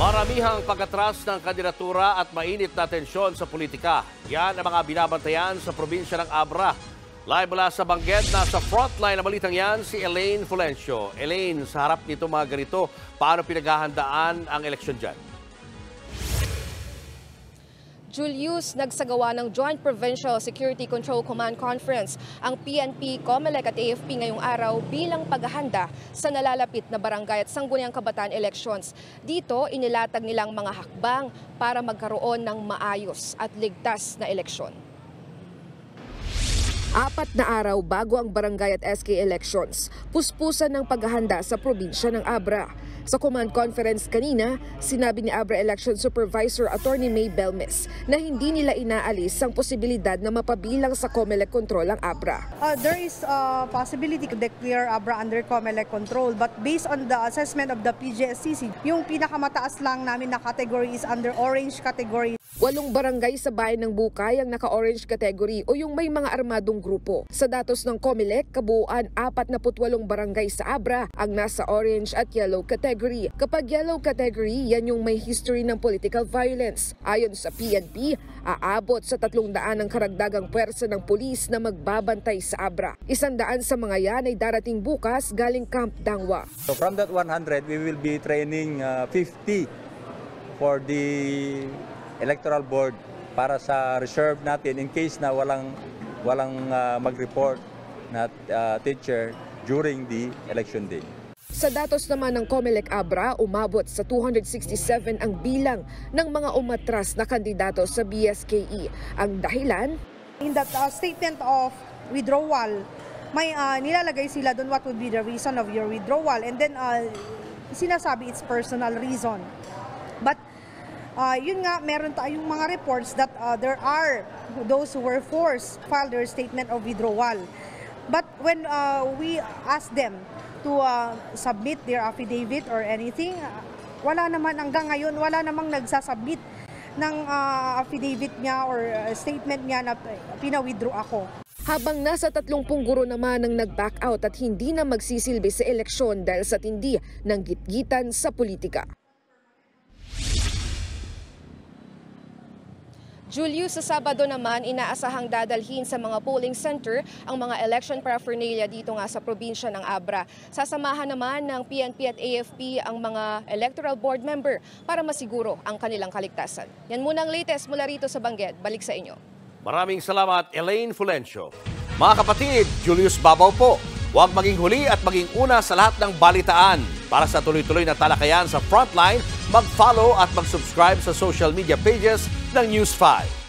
Maramihang pag-atras ng kandidatura at mainit na tensyon sa politika. Yan ang mga binabantayan sa probinsya ng Abra. Live mula sa Bangged, nasa frontline na balitang yan si Elaine Fulencio. Elaine, sa harap nito mga ganito, paano pinaghahandaan ang eleksyon dyan? Julius, nagsagawa ng Joint Provincial Security Control Command Conference ang PNP, COMELEC at AFP ngayong araw bilang paghahanda sa nalalapit na barangay at sangguniang kabataan elections. Dito, inilatag nilang mga hakbang para magkaroon ng maayos at ligtas na eleksyon. 4 na araw bago ang barangay at SK elections, puspusan ng paghahanda sa probinsya ng Abra. Sa command conference kanina, sinabi ni Abra Election Supervisor Attorney May Belmes na hindi nila inaalis ang posibilidad na mapabilang sa COMELEC control ang Abra. There is a possibility to declare Abra under COMELEC control, but based on the assessment of the PGSCC, yung pinakamataas lang namin na category is under orange category. 8 barangay sa bayan ng Bukay ang naka-orange category o yung may mga armadong grupo. Sa datos ng COMELEC, kabuuan 48 barangay sa Abra ang nasa orange at yellow category. Kapag yellow category, yan yung may history ng political violence. Ayon sa PNP, aabot sa 300 ang karagdagang pwersa ng pulis na magbabantay sa Abra. 100 sa mga yan ay darating bukas galing Camp Dangwa. So from that 100, we will be training 50 for the electoral board para sa reserve natin in case na walang mag-report na teacher during the election day. Sa datos naman ng COMELEC Abra, umabot sa 267 ang bilang ng mga umatras na kandidato sa BSKE. Ang dahilan? In that statement of withdrawal, may nilalagay sila doon what would be the reason of your withdrawal, and then sinasabi it's personal reason. But yun nga, meron tayong mga reports that there are those who were forced to file their statement of withdrawal. But when we ask them to submit their affidavit or anything, wala naman hanggang ngayon, wala namang nagsasubmit ng affidavit niya or statement niya na pina-withdraw ako. Habang nasa 30 guro naman ang nag-back out at hindi na magsisilbi sa eleksyon dahil sa tindi ng gitgitan sa politika. Julius, sa Sabado naman, inaasahang dadalhin sa mga polling center ang mga election paraphernalia dito nga sa probinsya ng Abra. Sasamahan naman ng PNP at AFP ang mga electoral board member para masiguro ang kanilang kaligtasan. Yan muna ang latest mula rito sa Bangged. Balik sa inyo. Maraming salamat, Elaine Fulencio. Mga kapatid, Julius Babaw po. Huwag maging huli at maging una sa lahat ng balitaan. Para sa tuloy-tuloy na talakayan sa Frontline, mag-follow at mag-subscribe sa social media pages ng News 5.